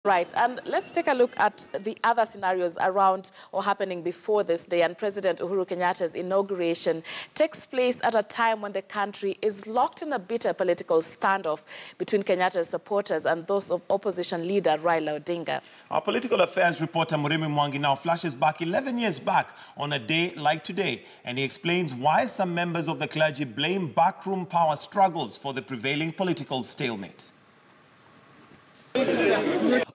Right, and let's take a look at the other scenarios around or happening before this day. And President Uhuru Kenyatta's inauguration takes place at a time when the country is locked in a bitter political standoff between Kenyatta's supporters and those of opposition leader Raila Odinga. Our political affairs reporter Murimi Mwangi now flashes back 11 years back on a day like today, and he explains why some members of the clergy blame backroom power struggles for the prevailing political stalemate.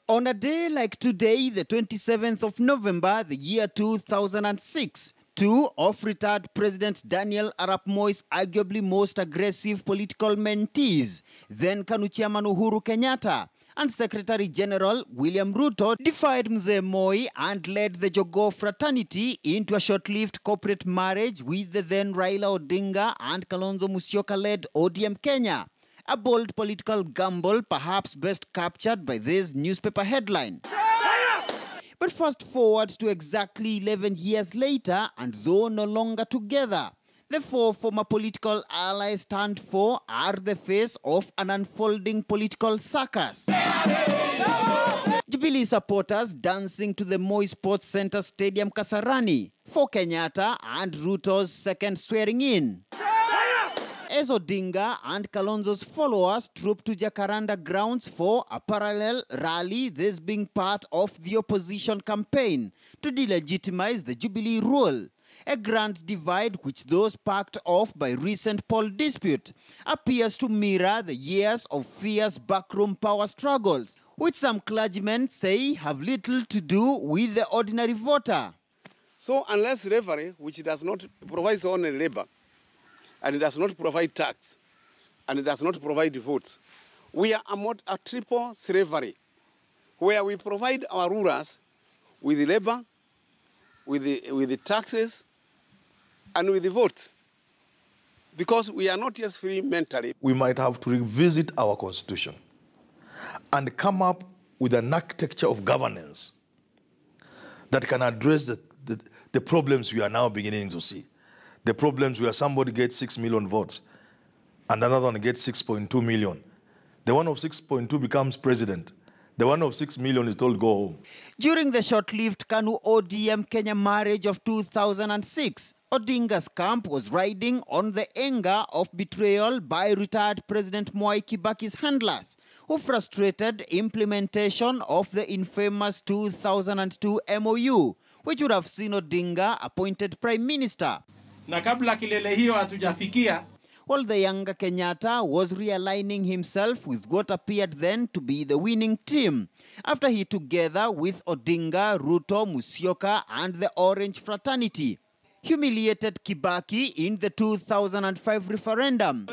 On a day like today, the 27th of November, the year 2006, two of retired President Daniel Arap Moi's arguably most aggressive political mentees, then KANU Chairman Uhuru Kenyatta and Secretary General William Ruto, defied Mzee Moi and led the Jogoo fraternity into a short-lived corporate marriage with the then Raila Odinga and Kalonzo Musyoka-led ODM Kenya. A bold political gamble, perhaps best captured by this newspaper headline. But fast forward to exactly 11 years later, and though no longer together, the four former political allies stand for are the face of an unfolding political circus. Jubilee supporters dancing to the Moi Sports Center Stadium Kasarani for Kenyatta and Ruto's second swearing-in. As Odinga and Kalonzo's followers trooped to Jacaranda grounds for a parallel rally, this being part of the opposition campaign to delegitimize the Jubilee rule. A grand divide which, though sparked off by recent poll dispute, appears to mirror the years of fierce backroom power struggles, which some clergymen say have little to do with the ordinary voter. So unless referee, which does not provide only labor, and it does not provide tax, and it does not provide votes, we are a triple slavery, where we provide our rulers with the labor, with the taxes, and with the votes, because we are not just free mentally. We might have to revisit our constitution and come up with an architecture of governance that can address the problems we are now beginning to see. The problems where somebody gets 6 million votes and another one gets 6.2 million. The one of 6.2 becomes president. The one of 6 million is told go home. During the short-lived KANU ODM Kenya marriage of 2006, Odinga's camp was riding on the anger of betrayal by retired President Mwai Kibaki's handlers, who frustrated implementation of the infamous 2002 MOU, which would have seen Odinga appointed Prime Minister. Na kabla kilele hiyo hatujafikia, while the younger Kenyatta was realigning himself with what appeared then to be the winning team, after he, together with Odinga, Ruto, Musyoka and the Orange fraternity, humiliated Kibaki in the 2005 referendum.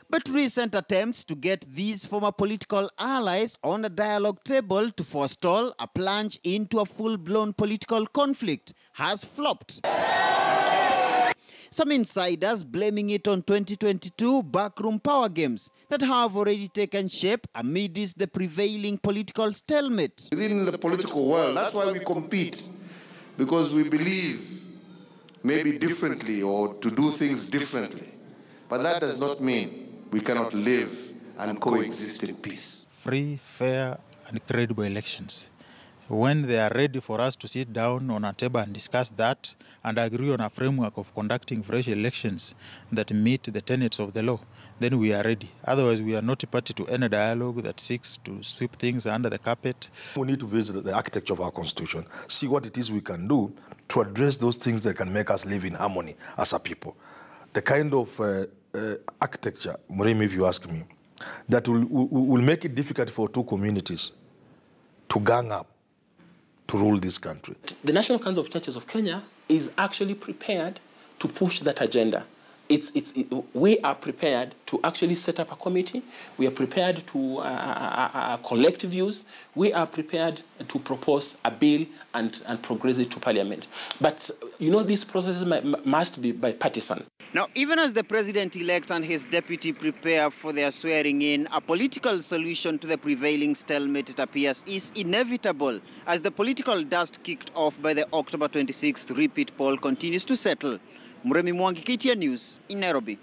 But recent attempts to get these former political allies on a dialogue table to forestall a plunge into a full-blown political conflict has flopped. Some insiders blaming it on 2022 backroom power games that have already taken shape amidst the prevailing political stalemate. Within the political world, that's why we compete, because we believe maybe differently or to do things differently. But that does not mean we cannot live and coexist in peace. Free, fair, and credible elections. When they are ready for us to sit down on a table and discuss that and agree on a framework of conducting fresh elections that meet the tenets of the law, then we are ready. Otherwise, we are not a party to any dialogue that seeks to sweep things under the carpet. We need to visit the architecture of our constitution, see what it is we can do to address those things that can make us live in harmony as a people. The kind of architecture, Murimi, if you ask me, that will make it difficult for two communities to gang up to rule this country. The National Council of Churches of Kenya is actually prepared to push that agenda. We are prepared to actually set up a committee. We are prepared to collect views. We are prepared to propose a bill and progress it to Parliament. But, you know, these processes must be bipartisan. Now, even as the president-elect and his deputy prepare for their swearing-in, a political solution to the prevailing stalemate, it appears, is inevitable as the political dust kicked off by the October 26th repeat poll continues to settle. Murimi Mwangi, KTN News in Nairobi.